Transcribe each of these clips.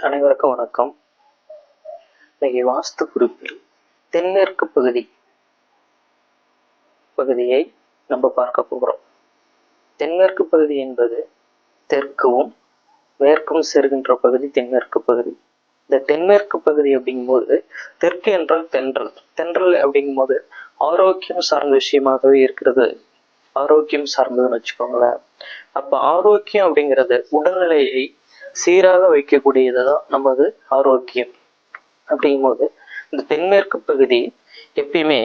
அனைவருக்கும் வணக்கம். இன்னைக்கு வாஸ்து குறிப்பில் தென்மேற்கு பகுதியை நம்ம பார்க்க போகிறோம். தென்மேற்கு பகுதி என்பது தெற்கும் மேற்கும் சேர்கின்ற பகுதி தென்மேற்கு பகுதி. இந்த தென்மேற்கு பகுதி அப்படிங்கும்போது தெற்கு என்றால் தென்றல் அப்படிங்கும்போது ஆரோக்கியம் சார்ந்த விஷயமாகவே இருக்கிறது. ஆரோக்கியம் சார்ந்ததுன்னு வச்சுக்கோங்களேன். அப்ப ஆரோக்கியம் அப்படிங்கிறது உடல்நிலையை சீராக வைக்கக்கூடியதுதான் நமது ஆரோக்கியம். அப்படிங்கும்போது இந்த தென்மேற்கு பகுதி எப்பயுமே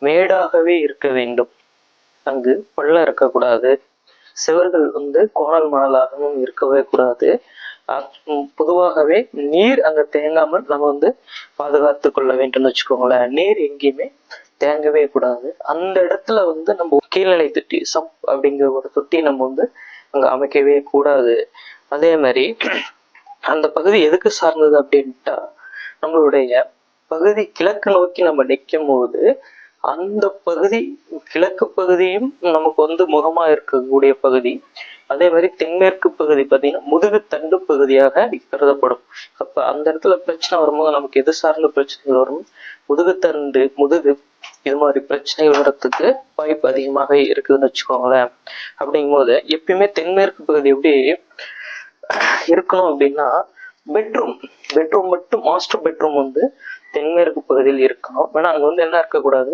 மேடாகவே இருக்க வேண்டும். அங்கு பள்ளம் இருக்கக்கூடாது. சுவர்கள் கோணல் மணலாகவும் இருக்கவே கூடாது. பொதுவாகவே நீர் அங்க தேங்காமல் நம்ம பாதுகாத்து கொள்ள வேண்டும் வச்சுக்கோங்களேன். நீர் எங்கேயுமே தேங்கவே கூடாது. அந்த இடத்துல நம்ம கீழ்நிலை தொட்டி அப்படிங்கிற ஒரு தொட்டி நம்ம அங்க அமைக்கவே கூடாது. அதே மாதிரி அந்த பகுதி எதுக்கு சார்ந்தது அப்படின்ட்டா, நம்மளுடைய பகுதி கிழக்கு நோக்கி நம்ம நிற்கும் போது அந்த பகுதி கிழக்கு பகுதியும் நமக்கு முகமா இருக்கக்கூடிய பகுதி. அதே மாதிரி தென்மேற்கு பகுதி பார்த்தீங்கன்னா முதுகு தண்டு பகுதியாக கருதப்படும். அப்ப அந்த இடத்துல பிரச்சனை வரும்போது நமக்கு எது சார்ந்த பிரச்சனைகள் வரும்? முதுகுத்தண்டு, முதுகு, இது மாதிரி பிரச்சனைகள் வர்றதுக்கு வாய்ப்பு அதிகமாக இருக்குதுன்னு வச்சுக்கோங்களேன். அப்படிங்கும் போது எப்பயுமே தென்மேற்கு பகுதி எப்படி இருக்கணும் அப்படின்னா, பெட்ரூம் மட்டும் மாஸ்டர் பெட்ரூம் தென்மேற்கு பகுதியில் இருக்கணும். ஆனா அங்க என்ன இருக்கக்கூடாது?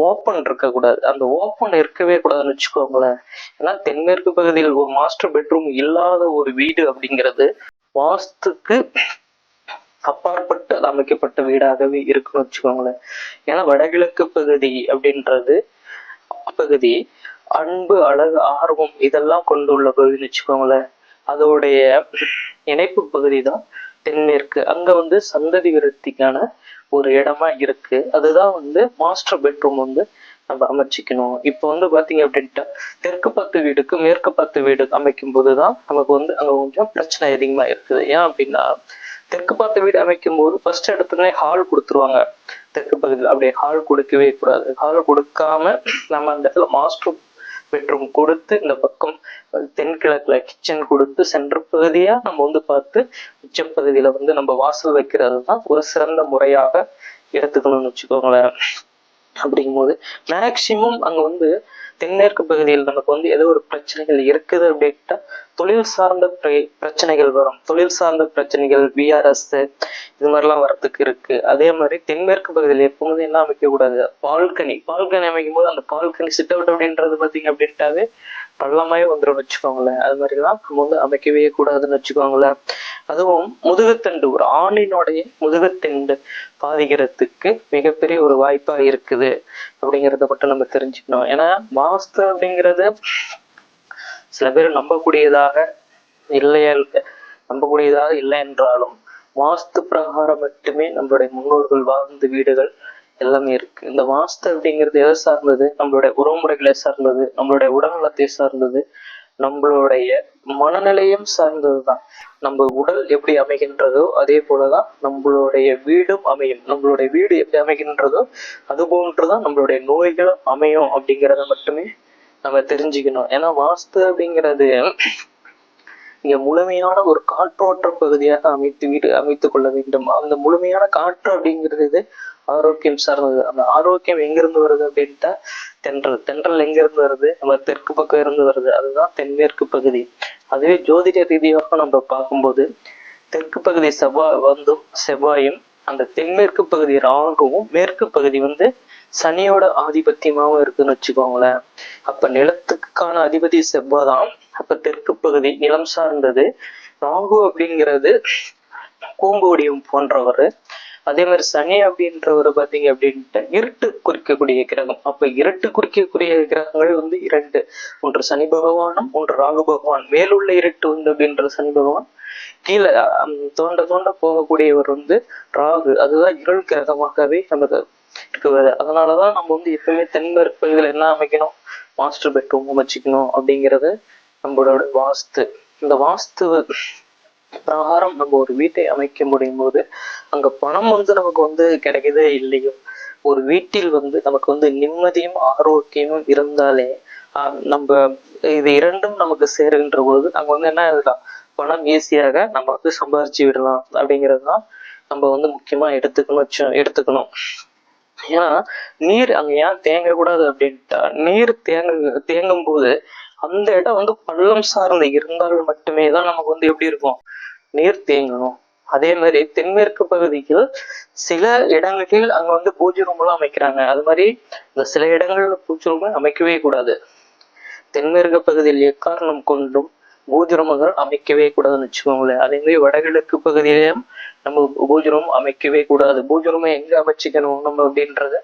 ஓப்பன் இருக்கக்கூடாது. அந்த ஓப்பன் இருக்கவே கூடாதுன்னு வச்சுக்கோங்களேன். ஏன்னா தென்மேற்கு பகுதியில் ஒரு மாஸ்டர் பெட்ரூம் இல்லாத ஒரு வீடு அப்படிங்கிறது வாஸ்துக்கு அப்பாற்பட்டு அமைக்கப்பட்ட வீடாகவே இருக்குன்னு வச்சுக்கோங்களேன். ஏன்னா வடகிழக்கு பகுதி அப்படின்றது பகுதி அன்பு, அழகு, ஆர்வம் இதெல்லாம் கொண்டுள்ள பகுதின்னு வச்சுக்கோங்களேன். அதோடைய இணைப்பு பகுதி தான் தென்மேற்கு. அங்க சந்ததி விருத்திக்கான ஒரு இடமா இருக்கு. அதுதான் மாஸ்டர் பெட்ரூம் நம்ம அமைச்சிக்கணும். இப்போ பாத்தீங்க அப்படின்ட்டா தெற்கு பத்து வீடுக்கு மேற்கு பத்து வீடு அமைக்கும் போதுதான் நமக்கு அங்க கொஞ்சம் பிரச்சனை அதிகமா இருக்குது. ஏன் அப்படின்னா, தெற்கு பார்த்த வீடு அமைக்கும் போது ஃபர்ஸ்ட் இடத்துல ஹால் கொடுத்துருவாங்க. தெற்கு பகுதியில் அப்படியே ஹால் கொடுக்கவே கூடாது. ஹால் கொடுக்காம நம்ம அந்த இடத்துல மாஸ்டர் பெட்ரூம் கொடுத்து இந்த பக்கம் தென்கிழக்குல கிச்சன் கொடுத்து சென்டர் பகுதியா நம்ம பார்த்து உச்ச பகுதியில நம்ம வாசல் வைக்கிறது தான் ஒரு சிறந்த முறையாக எடுத்துக்கணும்னு வச்சுக்கோங்களேன். அப்படிங்கும்போது மேக்சிமம் அங்க தென்மேற்கு பகுதியில் நமக்கு ஏதோ ஒரு பிரச்சனைகள் இருக்குது அப்படின்ட்டா தொழில் சார்ந்த பிரச்சனைகள் வரும். தொழில் சார்ந்த பிரச்சனைகள், விஆர்எஸ் இது மாதிரிலாம் வரத்துக்கு இருக்கு. அதே மாதிரி தென்மேற்கு பகுதியில் எப்போதும் என்ன அமைக்க கூடாது? பால்கனி அமைக்கும் போது அந்த பால்கனி சிட் அவுட் அப்படின்றது பாத்தீங்க அப்படின்ட்டாவே பள்ளமாயே வந்துடும் வச்சுக்கோங்களேன். அது மாதிரிலாம் நம்ம அமைக்கவே கூடாதுன்னு வச்சுக்கோங்களேன். அதுவும் முதுகுத்தண்டு, ஒரு ஆணினுடைய முதுகுத்தண்டு பாதிக்கிறதுக்கு மிகப்பெரிய ஒரு வாய்ப்பா இருக்குது அப்படிங்கிறத மட்டும் நம்ம தெரிஞ்சுக்கணும். ஏன்னா வாஸ்து அப்படிங்கிறது சில பேர் நம்பக்கூடியதாக இல்லை என்றாலும் வாஸ்து பிரகாரம் மட்டுமே நம்மளுடைய முன்னோர்கள் வாழ்ந்த வீடுகள் எல்லாமே இருக்கு. இந்த வாஸ்து அப்படிங்கிறது எதை சார்ந்தது? நம்மளுடைய உறவுமுறைகளை சார்ந்தது, நம்மளுடைய உடல்நலத்தை சார்ந்தது, நம்மளுடைய மனநிலையும் சார்ந்ததுதான். நம்ம உடல் எப்படி அமைகின்றதோ அதே போலதான் நம்மளுடைய வீடும் அமையும். நம்மளுடைய வீடு எப்படி அமைகின்றதோ அது போன்றுதான் நம்மளுடைய நோய்களும் அமையும் அப்படிங்கிறத மட்டுமே நம்ம தெரிஞ்சுக்கணும். ஏன்னா வாஸ்து அப்படிங்கிறது இங்க முழுமையான ஒரு காற்றோட்ட பகுதியாக அமைத்துக் கொள்ள வேண்டும். அந்த முழுமையான காற்று அப்படிங்கிறது ஆரோக்கியம் சார்ந்தது. அந்த ஆரோக்கியம் எங்கிருந்து வருது அப்படின்ட்டா தென்றல் எங்கிருந்து வருது? நம்ம தெற்கு பக்கம் இருந்து வருது. அதுதான் தென்மேற்கு பகுதி. அதுவே ஜோதிட ரீதியாக நம்ம பார்க்கும்போது தெற்கு பகுதி செவ்வாயும் அந்த தென்மேற்கு பகுதி ராகுவும் மேற்கு பகுதி சனியோட ஆதிபத்தியமாவும் இருக்குன்னு வச்சுக்கோங்களேன். அப்ப நிலத்துக்கான அதிபதி செவ்வாதான். அப்ப தெற்கு பகுதி நிலம் சார்ந்தது. ராகு அப்படிங்கிறது கூம்புவடியும் போன்றவர். அதே மாதிரி சனி அப்படின்றவர் பாத்தீங்க அப்படின்ட்டு இருட்டு குறிக்கக்கூடிய கிரகம். அப்ப இருட்டு குறிக்கக்கூடிய கிரகங்கள் இரண்டு. ஒன்று சனி பகவானும் ஒன்று ராகு பகவான். மேலுள்ள இருட்டு அப்படின்ற சனி பகவான், கீழே தோண்ட போகக்கூடியவர் ராகு. அதுதான் இருள் கிரகமாகவே நமக்கு இருக்குது. அதனாலதான் நம்ம எப்பவுமே தென்மேற்கு பகுதியில் என்ன அமைக்கணும்? மாஸ்டர் பெட்ரூம் அமைச்சிக்கணும் அப்படிங்கிறது நம்மளோட வாஸ்து. இந்த வாஸ்து பிரகாரம் நம்ம ஒரு வீட்டை அமைக்க முடியும் போது அங்க பணம் நமக்கு கிடைக்கதே இல்லையோ, ஒரு வீட்டில் நமக்கு நிம்மதியும் ஆரோக்கியமும் இருந்தாலே நம்ம இது இரண்டும் நமக்கு சேருகின்ற போது அங்க என்ன இருக்கலாம்? பணம் ஈஸியாக நம்ம வந்து சம்பாதிச்சு விடலாம் அப்படிங்கிறது தான் நம்ம வந்து முக்கியமா எடுத்துக்கணும். ஏன்னா நீர் அங்க ஏன் தேங்கக்கூடாது அப்படின்ட்டா, நீர் தேங்கும் போது அந்த இடம் வந்து பள்ளம் சார்ந்து இருந்தால் மட்டுமே தான் நமக்கு வந்து எப்படி இருக்கும், நீர் தேங்கணும். அதே மாதிரி தென்மேற்கு பகுதிகள் சில இடங்களில் அங்க வந்து பூஜை ரூம் எல்லாம் அமைக்கிறாங்க. அது மாதிரி இந்த சில இடங்கள்ல பூஜை ரூம் அமைக்கவே கூடாது. தென்மேற்கு பகுதியில் எக்காரணம் கொண்டும் பூஜை ரூம்கள் அமைக்கவே கூடாதுன்னு வச்சுக்கோங்களேன். அதே மாதிரி வடகிழக்கு பகுதியிலும் நம்ம பூஜை ரூம் அமைக்கவே கூடாது. பூஜை ரூமை எங்க அமைச்சிக்கணும் நம்ம அப்படின்றத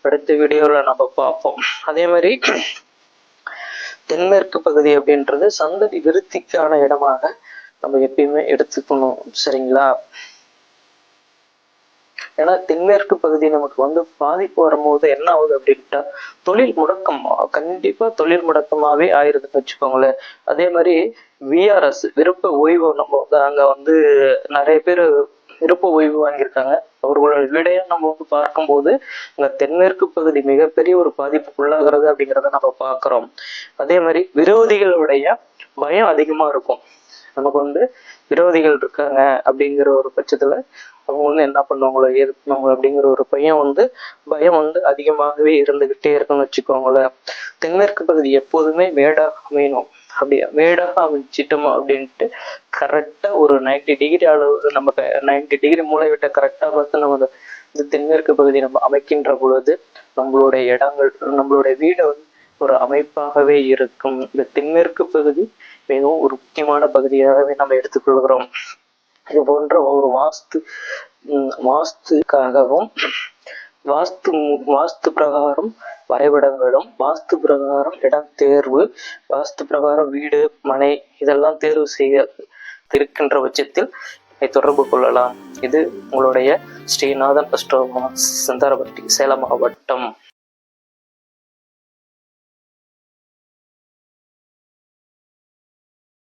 அடுத்த வீடியோல நம்ம பார்ப்போம். அதே மாதிரி தென்மேற்கு பகுதி அப்படின்றது சந்ததி விருத்திக்கான இடமாக நம்ம எப்பயுமே எடுத்துக்கணும். சரிங்களா? ஏன்னா தென்மேற்கு பகுதி நமக்கு வந்து பாதிப்பு வரும்போது என்ன ஆகுது அப்படின்ட்டா, தொழில் முடக்கம், கண்டிப்பா தொழில் முடக்கமாவே ஆயிருதுன்னு வச்சுக்கோங்களேன். அதே மாதிரி விஆர்எஸ் விருப்ப ஓய்வு, நம்ம வந்து அங்க வந்து நிறைய பேர் விருப்ப ஓய்வு வாங்கியிருக்காங்க. அவர்களோட விடயம் நம்ம வந்து பார்க்கும்போது இந்த தென்மேற்கு பகுதி மிகப்பெரிய ஒரு பாதிப்புக்குள்ளாகிறது அப்படிங்கிறத நம்ம பார்க்கிறோம். அதே மாதிரி விரோதிகளுடைய பயம் அதிகமா இருக்கும். நமக்கு வந்து விரோதிகள் இருக்காங்க அப்படிங்கிற ஒரு பட்சத்துல அவங்க வந்து என்ன பண்ணுவாங்களோ ஏற்கனவங்க அப்படிங்கிற ஒரு பயம் வந்து அதிகமாகவே இருந்துகிட்டே இருக்குன்னு வச்சுக்கோங்களேன். தென்மேற்கு பகுதி எப்போதுமே மேடாக அமையணும். அப்படியே மேடாக அமைச்சிட்டோம் அப்படின்ட்டு கரெக்டா ஒரு 90 டிகிரி அளவு நம்ம 90 டிகிரி மூளை விட்ட கரெக்டா பார்த்து நம்ம இந்த தென்மேற்கு பகுதி நம்ம அமைக்கின்ற பொழுது நம்மளுடைய இடங்கள், நம்மளுடைய வீடு வந்து ஒரு அமைப்பாகவே இருக்கும். இந்த தென்மேற்கு பகுதி மிகவும் ஒரு முக்கியமான பகுதியாகவே நம்ம எடுத்துக்கொள்கிறோம். இது போன்ற ஒரு வாஸ்துக்காகவும் வாஸ்து பிரகாரம் வரைபடங்களும், வாஸ்து பிரகாரம் இடம் தேர்வு, வாஸ்து பிரகாரம் வீடு மனை இதெல்லாம் தேர்வு செய்ய இருக்கின்ற பட்சத்தில் தொடர்பு கொள்ளலாம். இது உங்களுடைய ஸ்ரீநாதன் அஸ்ட்ரோ சிந்தாரப்பட்டி, சேலம் மாவட்டம்.